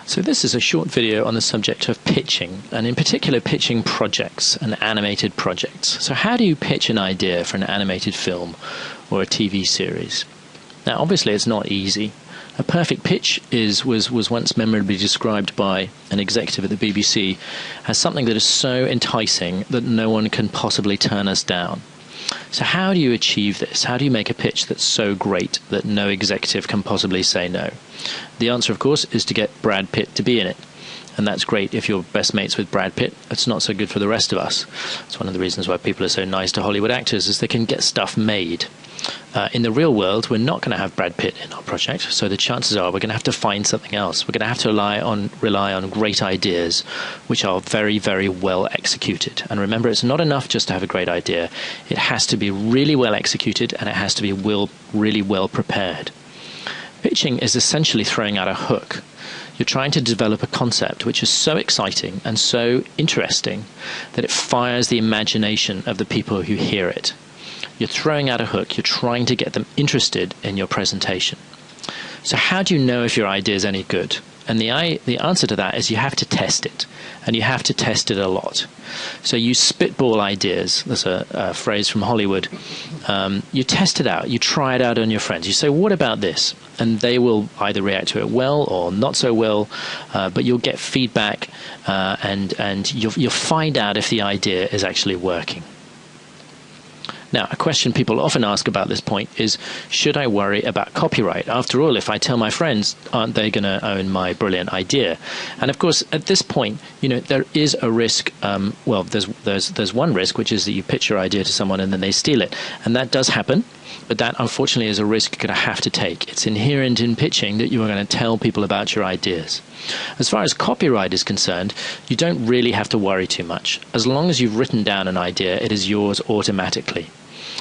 So this is a short video on the subject of pitching, and in particular pitching projects and animated projects. So how do you pitch an idea for an animated film or a TV series? Now obviously it's not easy. A perfect pitch was once memorably described by an executive at the BBC as something that is so enticing that no one can possibly turn us down. So how do you achieve this? How do you make a pitch that's so great that no executive can possibly say no? The answer, of course, is to get Brad Pitt to be in it. And that's great if you're best mates with Brad Pitt. It's not so good for the rest of us. It's one of the reasons why people are so nice to Hollywood actors, is they can get stuff made. In the real world, we're not going to have Brad Pitt in our project, so the chances are we're going to have to find something else. We're going to have to rely on great ideas, which are very, very well executed. And remember, it's not enough just to have a great idea. It has to be really well executed, and it has to be really well prepared. Pitching is essentially throwing out a hook. You're trying to develop a concept which is so exciting and so interesting that it fires the imagination of the people who hear it. You're throwing out a hook. You're trying to get them interested in your presentation. So how do you know if your idea is any good? And the answer to that is you have to test it, and you have to test it a lot. So you spitball ideas. There's a phrase from Hollywood. You test it out. You try it out on your friends. You say, what about this? And they will either react to it well or not so well, but you'll get feedback, and you'll find out if the idea is actually working. Now, a question people often ask about this point is, should I worry about copyright? After all, if I tell my friends, aren't they going to own my brilliant idea? And of course, at this point, there is a risk. Well, there's one risk, which is that you pitch your idea to someone and then they steal it. And that does happen, but that unfortunately is a risk you're going to have to take. It's inherent in pitching that you are going to tell people about your ideas. As far as copyright is concerned, you don't really have to worry too much. As long as you've written down an idea, it is yours automatically.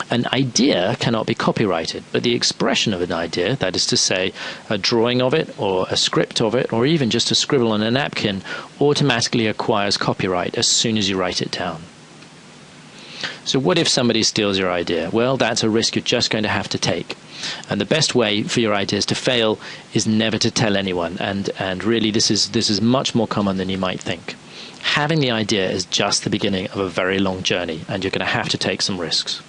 An idea cannot be copyrighted, but the expression of an idea, that is to say, a drawing of it, or a script of it, or even just a scribble on a napkin, automatically acquires copyright as soon as you write it down. So what if somebody steals your idea? Well, that's a risk you're just going to have to take. And the best way for your ideas to fail is never to tell anyone. And really, this is much more common than you might think. Having the idea is just the beginning of a very long journey, and you're going to have to take some risks.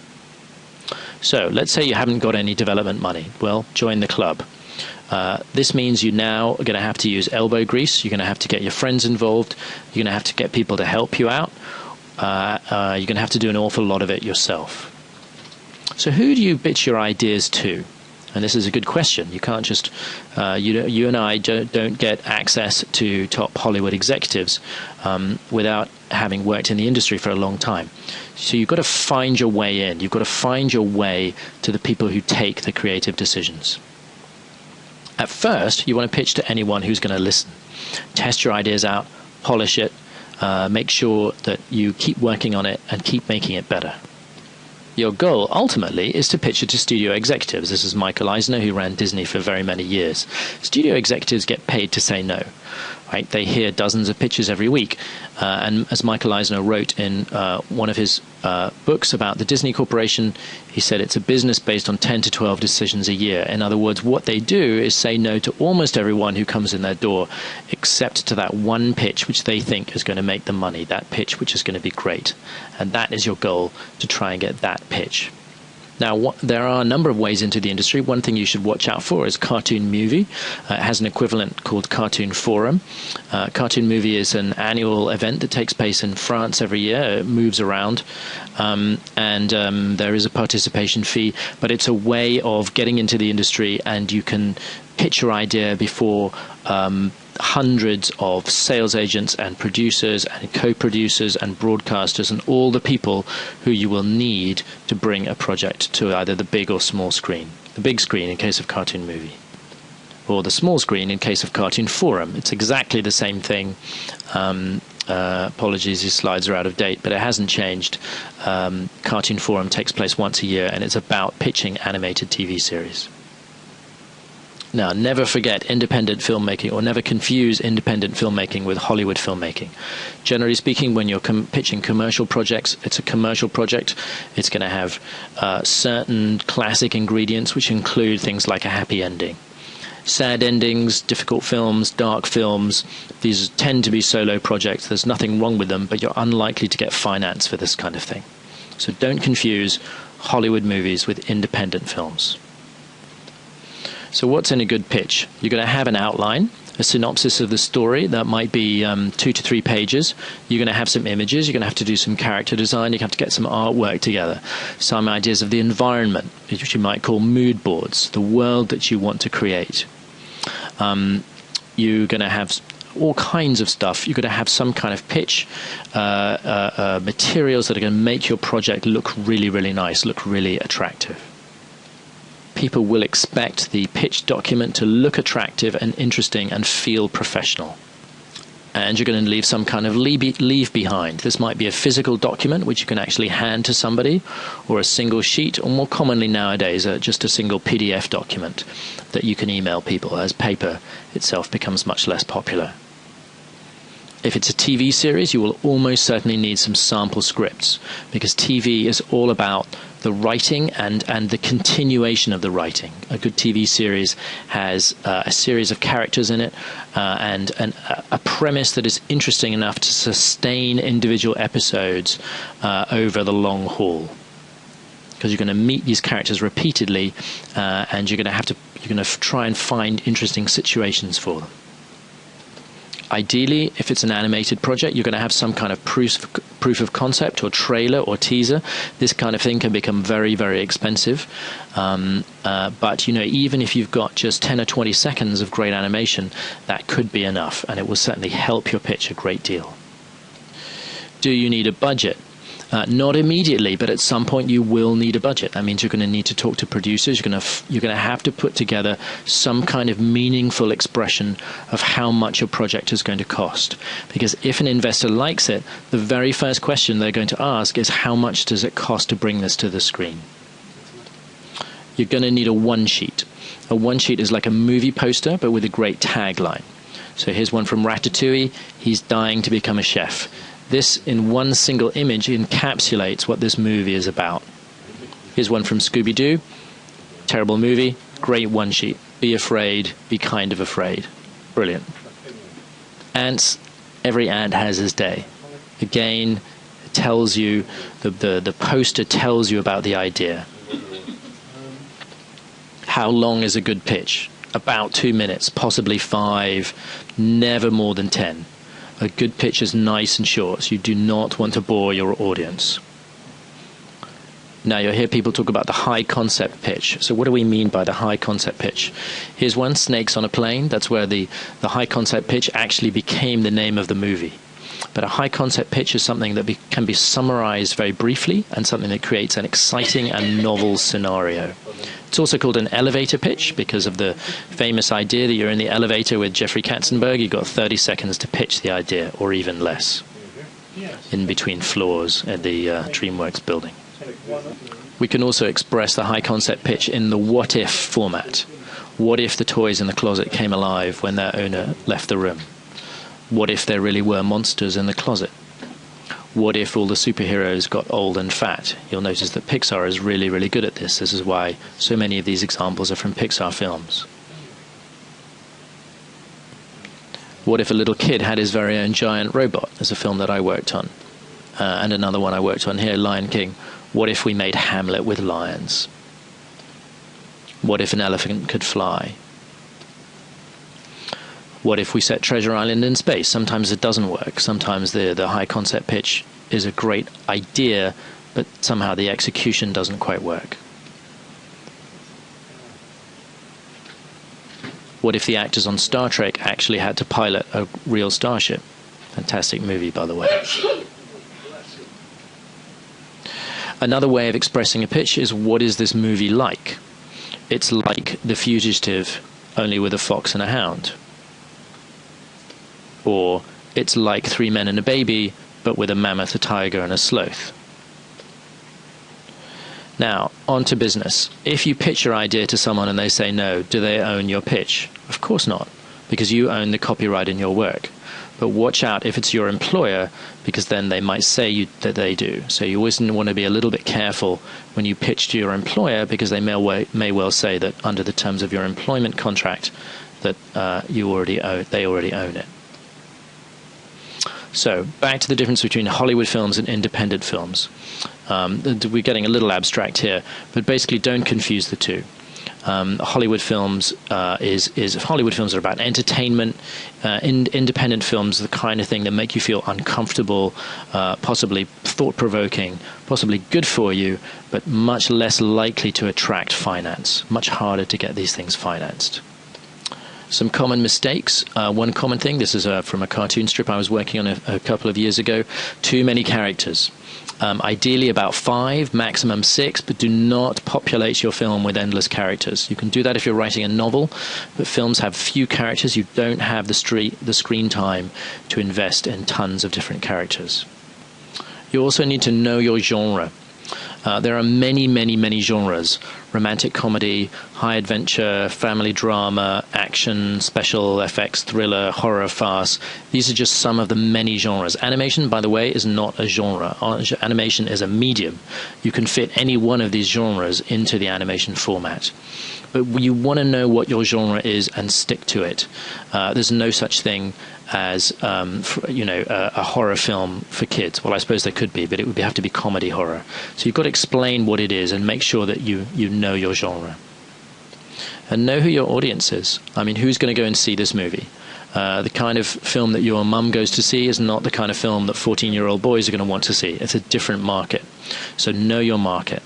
So let's say you haven't got any development money. Well, join the club. This means you now are going to have to use elbow grease. You're going to have to get your friends involved. You're going to have to get people to help you out. You're going to have to do an awful lot of it yourself. So who do you pitch your ideas to? And this is a good question. You can't just, you and I don't get access to top Hollywood executives without having worked in the industry for a long time. So you've got to find your way in. You've got to find your way to the people who take the creative decisions. At first, you want to pitch to anyone who's going to listen. Test your ideas out, polish it, make sure that you keep working on it and keep making it better. Your goal, ultimately, is to pitch it to studio executives. This is Michael Eisner, who ran Disney for very many years. Studio executives get paid to say no. Right? They hear dozens of pitches every week. And as Michael Eisner wrote in one of his books about the Disney Corporation, he said it's a business based on 10 to 12 decisions a year. In other words, what they do is say no to almost everyone who comes in their door, except to that one pitch which they think is going to make them money, that pitch which is going to be great. And that is your goal, to try and get that pitch. Now, there are a number of ways into the industry. One thing you should watch out for is Cartoon Movie. It has an equivalent called Cartoon Forum. Cartoon Movie is an annual event that takes place in France every year. It moves around, and there is a participation fee, but it's a way of getting into the industry, and you can pitch your idea before hundreds of sales agents and producers and co-producers and broadcasters and all the people who you will need to bring a project to either the big or small screen. The big screen in case of Cartoon Movie, or the small screen in case of Cartoon Forum. It's exactly the same thing. Apologies, these slides are out of date, but it hasn't changed. Cartoon Forum takes place once a year, and it's about pitching animated TV series. Now, never forget independent filmmaking, or never confuse independent filmmaking with Hollywood filmmaking. Generally speaking, when you're pitching commercial projects, it's a commercial project. It's going to have certain classic ingredients, which include things like a happy ending. sad endings, difficult films, dark films. These tend to be solo projects. There's nothing wrong with them, but you're unlikely to get finance for this kind of thing. So don't confuse Hollywood movies with independent films. So what's in a good pitch? You're going to have an outline, a synopsis of the story that might be 2 to 3 pages. You're going to have some images. You're going to have to do some character design. You're going to have to get some artwork together. Some ideas of the environment, which you might call mood boards, the world that you want to create. You're going to have all kinds of stuff. You're going to have some kind of pitch, materials that are going to make your project look really, really nice, look really attractive. People will expect the pitch document to look attractive and interesting and feel professional. And you're going to leave some kind of leave behind. This might be a physical document which you can actually hand to somebody, or a single sheet, or more commonly nowadays just a single PDF document that you can email people, as paper itself becomes much less popular. If it's a TV series, you will almost certainly need some sample scripts, because TV is all about the writing and the continuation of the writing. A good TV series has a series of characters in it and a premise that is interesting enough to sustain individual episodes over the long haul. Because you're going to meet these characters repeatedly, and you're going to try and find interesting situations for them. Ideally, if it's an animated project, you're going to have some kind of proof of concept or trailer or teaser. This kind of thing can become very, very expensive. But, even if you've got just 10 or 20 seconds of great animation, that could be enough, and it will certainly help your pitch a great deal. Do you need a budget? Not immediately, but at some point you will need a budget. That means you're going to need to talk to producers. You're going to have to put together some kind of meaningful expression of how much your project is going to cost. Because if an investor likes it, the very first question they're going to ask is, how much does it cost to bring this to the screen? You're going to need a one-sheet. A one-sheet is like a movie poster, but with a great tagline. So here's one from Ratatouille. He's dying to become a chef. This, in one single image, encapsulates what this movie is about. Here's one from Scooby-Doo. Terrible movie. Great one sheet. Be afraid. Be kind of afraid. Brilliant. Ants. Every ant has his day. Again, it tells you, the poster tells you about the idea. How long is a good pitch? About 2 minutes, possibly 5, never more than 10. A good pitch is nice and short. You do not want to bore your audience. Now you'll hear people talk about the high concept pitch. So what do we mean by the high concept pitch? Here's one, Snakes on a Plane. That's where the high concept pitch actually became the name of the movie. But a high concept pitch is something that can be summarized very briefly, and something that creates an exciting and novel scenario. It's also called an elevator pitch because of the famous idea that you're in the elevator with Jeffrey Katzenberg. You've got 30 seconds to pitch the idea, or even less, in between floors at the DreamWorks building. We can also express the high concept pitch in the what if format. What if the toys in the closet came alive when their owner left the room? What if there really were monsters in the closet? What if all the superheroes got old and fat? You'll notice that Pixar is really, really good at this. This is why so many of these examples are from Pixar films. What if a little kid had his very own giant robot? There's a film that I worked on. And another one I worked on here, Lion King. What if we made Hamlet with lions? What if an elephant could fly? What if we set Treasure Island in space? Sometimes it doesn't work. Sometimes the high concept pitch is a great idea, but somehow the execution doesn't quite work. What if the actors on Star Trek actually had to pilot a real starship? Fantastic movie, by the way. Another way of expressing a pitch is, what is this movie like? It's like The Fugitive, only with a fox and a hound. Or it's like Three Men and a Baby, but with a mammoth, a tiger, and a sloth. Now, on to business. If you pitch your idea to someone and they say no, do they own your pitch? Of course not. because you own the copyright in your work. But watch out if it's your employer, because then they might say that they do. So you always want to be a little bit careful when you pitch to your employer, because they may well say that under the terms of your employment contract that they already own it. So back to the difference between Hollywood films and independent films. We're getting a little abstract here, but basically don't confuse the two. Hollywood films Hollywood films are about entertainment. Independent films are the kind of thing that make you feel uncomfortable, possibly thought-provoking, possibly good for you, but much less likely to attract finance. Much harder to get these things financed. Some common mistakes. One common thing, this is from a cartoon strip I was working on a couple of years ago, too many characters. Ideally about 5, maximum 6, but do not populate your film with endless characters. You can do that if you're writing a novel, but films have few characters. You don't have the screen time to invest in tons of different characters. You also need to know your genre. There are many, many, many genres: romantic comedy, high adventure, family drama, action, special effects, thriller, horror, farce. These are just some of the many genres. Animation, by the way, is not a genre. Animation is a medium. You can fit any one of these genres into the animation format. But you want to know what your genre is and stick to it. There's no such thing as a horror film for kids. Well, I suppose there could be, but it would have to be comedy horror. So you've got to explain what it is and make sure that you know your genre. And know who your audience is. I mean, who's going to go and see this movie? The kind of film that your mum goes to see is not the kind of film that 14-year-old boys are going to want to see. It's a different market. So know your market.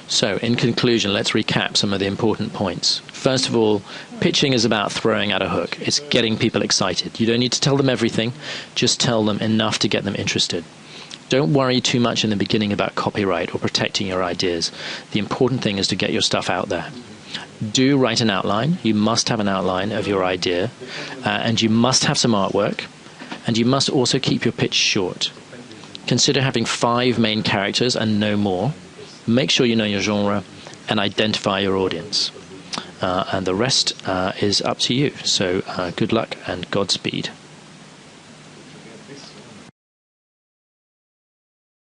So, in conclusion, let's recap some of the important points. First of all, pitching is about throwing out a hook. It's getting people excited. You don't need to tell them everything, just tell them enough to get them interested. Don't worry too much in the beginning about copyright or protecting your ideas. The important thing is to get your stuff out there. Do write an outline. You must have an outline of your idea, and you must have some artwork, and you must also keep your pitch short. Consider having 5 main characters and no more. Make sure you know your genre and identify your audience. And the rest is up to you. So good luck and Godspeed.